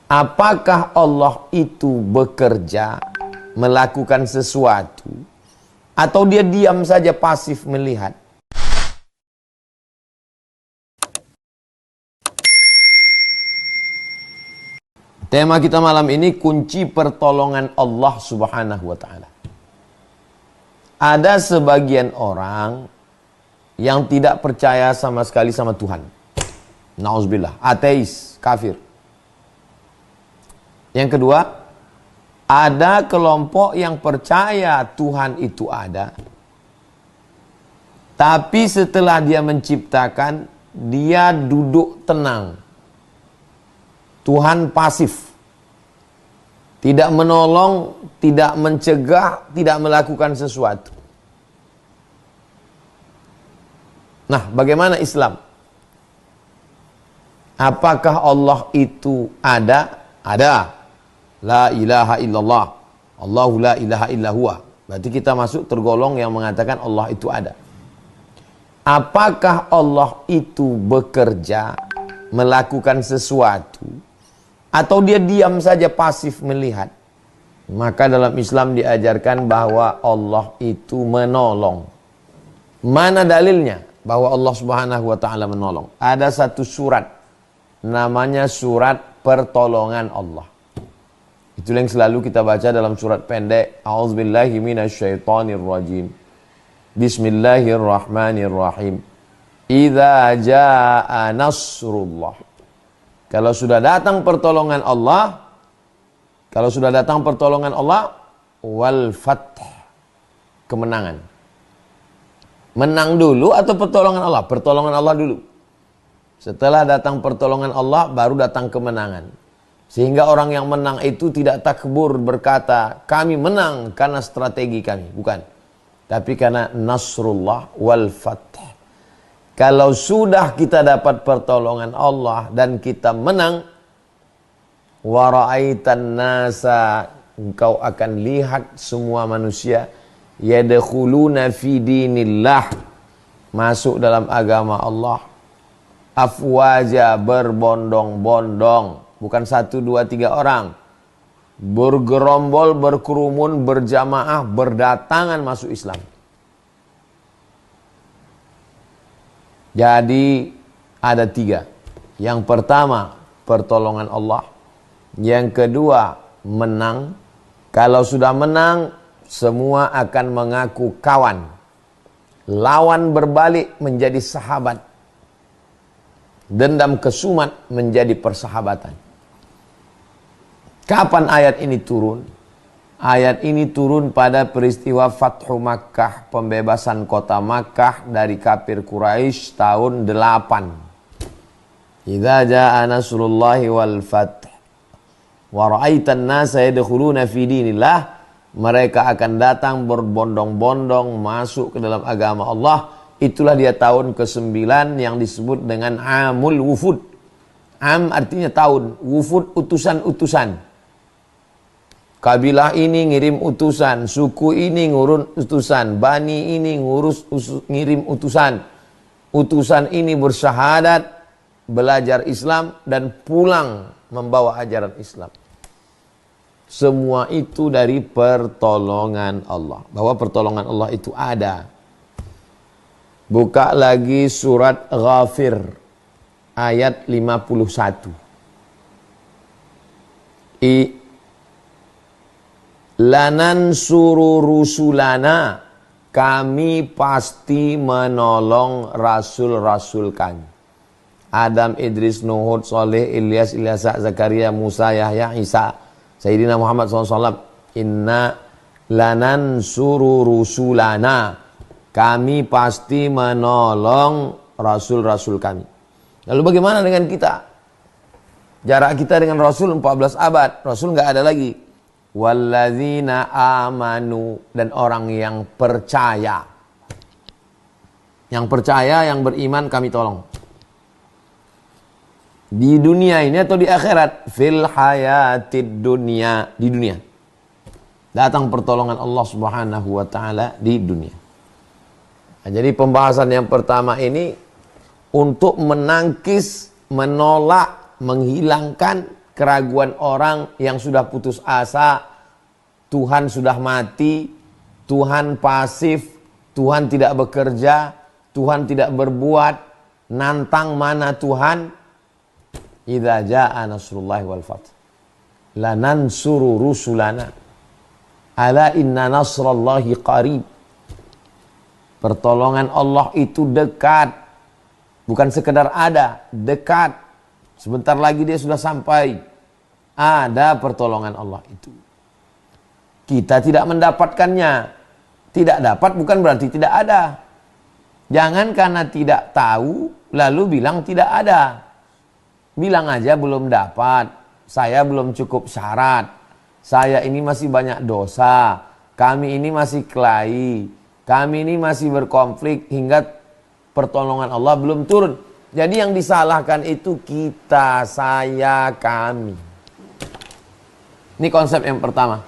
Apakah Allah itu bekerja, melakukan sesuatu, atau dia diam saja pasif melihat? Tema kita malam ini kunci pertolongan Allah Subhanahu wa ta'ala. Ada sebagian orang yang tidak percaya sama sekali sama Tuhan. Nauzubillah, ateis, kafir. Yang kedua, ada kelompok yang percaya Tuhan itu ada. Tapi setelah dia menciptakan, dia duduk tenang. Tuhan pasif. Tidak menolong, tidak mencegah, tidak melakukan sesuatu. Nah, bagaimana Islam? Apakah Allah itu ada? Ada. La ilaha illallah. Allahu la ilaha illahuwa. Berarti kita masuk tergolong yang mengatakan Allah itu ada. Apakah Allah itu bekerja, melakukan sesuatu, atau dia diam saja pasif melihat? Maka dalam Islam diajarkan bahwa Allah itu menolong. Mana dalilnya bahwa Allah Subhanahu wa ta'ala menolong? Ada satu surat, namanya surat pertolongan Allah. Itu yang selalu kita baca dalam surat pendek. A'udzubillahi minasyaitonirrajim. Bismillahirrahmanirrahim. Idza jaa nasrullah. Kalau sudah datang pertolongan Allah, wal fath, kemenangan. Menang dulu atau pertolongan Allah? Pertolongan Allah dulu. Setelah datang pertolongan Allah, baru datang kemenangan. Sehingga orang yang menang itu tidak takbur berkata, kami menang karena strategi kami. Bukan. Tapi karena nasrullah wal fath. Kalau sudah kita dapat pertolongan Allah dan kita menang, wa ra'aitan nasa, engkau akan lihat semua manusia yadkhuluna fi dinillah, masuk dalam agama Allah, afwaja, berbondong-bondong, bukan 1, 2, 3 orang, bergerombol, berkerumun, berjamaah, berdatangan masuk Islam. Jadi ada 3. Yang pertama, pertolongan Allah. Yang kedua, menang. Kalau sudah menang, semua akan mengaku kawan. Lawan berbalik menjadi sahabat. Dendam kesumat menjadi persahabatan. Kapan ayat ini turun? Ayat ini turun pada peristiwa Fathu Makkah, pembebasan kota Makkah dari kafir Quraisy tahun 8. Idza jaa nasrullahi wal fath wa ra'aitan nasa yadkhuluna fi dinillah, mereka akan datang berbondong-bondong masuk ke dalam agama Allah. Itulah dia tahun ke-9 yang disebut dengan Amul Wufud. Am artinya tahun, Wufud utusan-utusan. Kabilah ini ngirim utusan, suku ini ngurun utusan, bani ini ngirim utusan. Utusan ini bersyahadat, belajar Islam, dan pulang membawa ajaran Islam. Semua itu dari pertolongan Allah. Bahwa pertolongan Allah itu ada. Buka lagi surat Ghafir ayat 51. Lanan suru rusulana, kami pasti menolong rasul-rasul kami. Adam, Idris, Nuh, Saleh, Ilyas, Ilyasa, Zakaria, Musa, Yahya, Isa, Sayyidina Muhammad SAW. Inna lanan suru rusulana, kami pasti menolong rasul-rasul kami. Lalu bagaimana dengan kita? Jarak kita dengan Rasul 14 abad. Rasul nggak ada lagi. Walladzina amanu, dan orang yang percaya. Yang percaya, yang beriman kami tolong. Di dunia ini atau di akhirat? Fil hayatid dunya, di dunia. Datang pertolongan Allah Subhanahu wa ta'ala di dunia. Nah, jadi pembahasan yang pertama ini untuk menangkis, menolak, menghilangkan keraguan orang yang sudah putus asa, Tuhan sudah mati, Tuhan pasif, Tuhan tidak bekerja, Tuhan tidak berbuat, nantang mana Tuhan? Idza jaa nasrullahi wal fath lanansuru rusulana ala inna nasrallahi qarib. Pertolongan Allah itu dekat, bukan sekedar ada, dekat. Sebentar lagi dia sudah sampai. Ada pertolongan Allah itu. Kita tidak mendapatkannya. Tidak dapat bukan berarti tidak ada. Jangan karena tidak tahu lalu bilang tidak ada. Bilang aja belum dapat. Saya belum cukup syarat. Saya ini masih banyak dosa. Kami ini masih kelahi. Kami ini masih berkonflik hingga pertolongan Allah belum turun. Jadi yang disalahkan itu kita, saya, kami. Ini konsep yang pertama.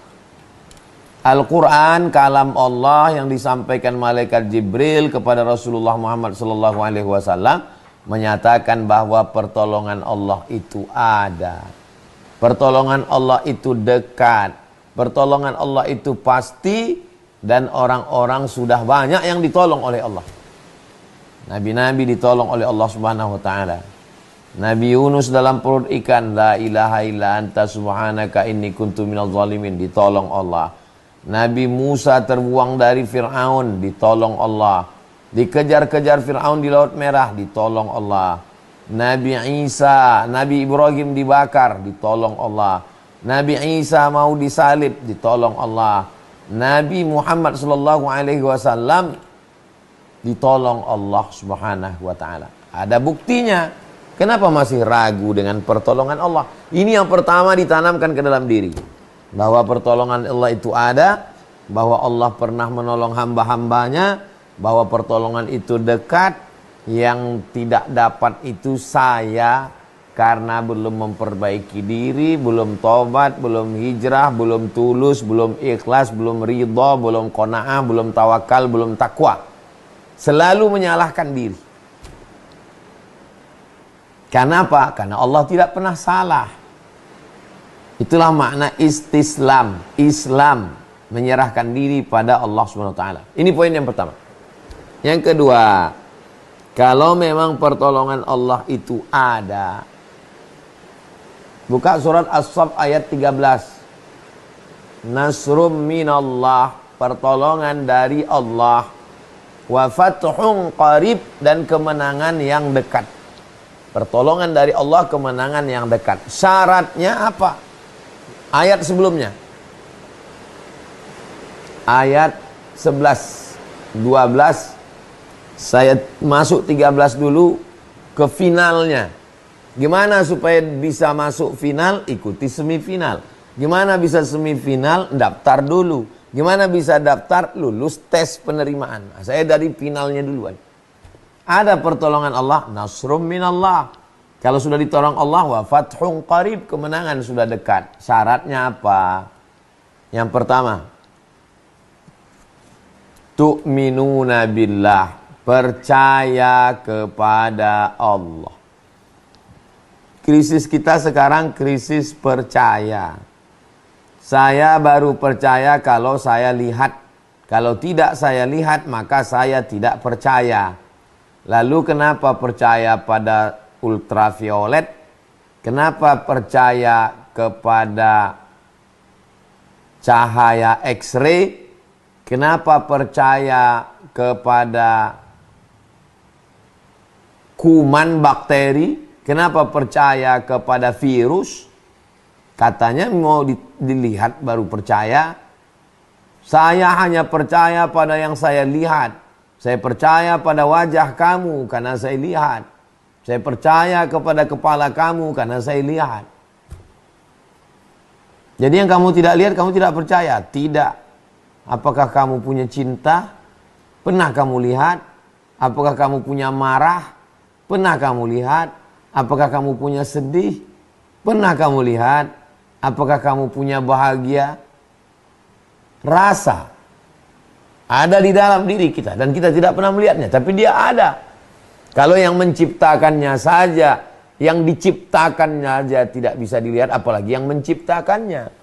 Al-Quran, kalam Allah yang disampaikan malaikat Jibril kepada Rasulullah Muhammad SAW menyatakan bahwa pertolongan Allah itu ada. Pertolongan Allah itu dekat. Pertolongan Allah itu pasti. Dan orang-orang sudah banyak yang ditolong oleh Allah. Nabi-nabi ditolong oleh Allah Subhanahu wa taala. Nabi Yunus dalam perut ikan, la ilaha illa anta subhanaka inni kuntu minadh zalimin, ditolong Allah. Nabi Musa terbuang dari Fir'aun, ditolong Allah. Dikejar-kejar Fir'aun di Laut Merah, ditolong Allah. Nabi Isa, Nabi Ibrahim dibakar, ditolong Allah. Nabi Isa mau disalib, ditolong Allah. Nabi Muhammad SAW ditolong Allah Subhanahu wa taala. Ada buktinya. Kenapa masih ragu dengan pertolongan Allah? Ini yang pertama ditanamkan ke dalam diri. Bahwa pertolongan Allah itu ada, bahwa Allah pernah menolong hamba-hambanya, bahwa pertolongan itu dekat, yang tidak dapat itu saya karena belum memperbaiki diri, belum tobat, belum hijrah, belum tulus, belum ikhlas, belum ridha, belum qanaah, belum tawakal, belum takwa. Selalu menyalahkan diri. Karena apa? Karena Allah tidak pernah salah. Itulah makna istislam. Islam, menyerahkan diri pada Allah SWT. Ini poin yang pertama. Yang kedua, kalau memang pertolongan Allah itu ada, buka surat As-Saff ayat 13. Nasrum minallah, pertolongan dari Allah. Wa fathun qarib, dan kemenangan yang dekat. Pertolongan dari Allah, kemenangan yang dekat. Syaratnya apa? Ayat sebelumnya. Ayat 11, 12. Saya masuk 13 dulu ke finalnya. Gimana supaya bisa masuk final? Ikuti semifinal. Gimana bisa semifinal? Daftar dulu. Gimana bisa daftar? Lulus tes penerimaan. Nah, saya dari finalnya duluan. Ada pertolongan Allah, nasrum minallah. Kalau sudah ditolong Allah, wa fathun qarib, kemenangan sudah dekat. Syaratnya apa? Yang pertama, tu'minuna billah, percaya kepada Allah. Krisis kita sekarang krisis percaya. Saya baru percaya kalau saya lihat. Kalau tidak saya lihat, maka saya tidak percaya. Lalu kenapa percaya pada ultraviolet? Kenapa percaya kepada cahaya X-ray? Kenapa percaya kepada kuman bakteri? Kenapa percaya kepada virus? Katanya mau dilihat baru percaya. Saya hanya percaya pada yang saya lihat. Saya percaya pada wajah kamu karena saya lihat. Saya percaya kepada kepala kamu karena saya lihat. Jadi yang kamu tidak lihat, kamu tidak percaya? Tidak. Apakah kamu punya cinta? Pernah kamu lihat? Apakah kamu punya marah? Pernah kamu lihat? Apakah kamu punya sedih? Pernah kamu lihat? Apakah kamu punya bahagia? Rasa ada di dalam diri kita dan kita tidak pernah melihatnya, tapi dia ada. Kalau yang menciptakannya saja Yang diciptakannya aja tidak bisa dilihat, apalagi yang menciptakannya.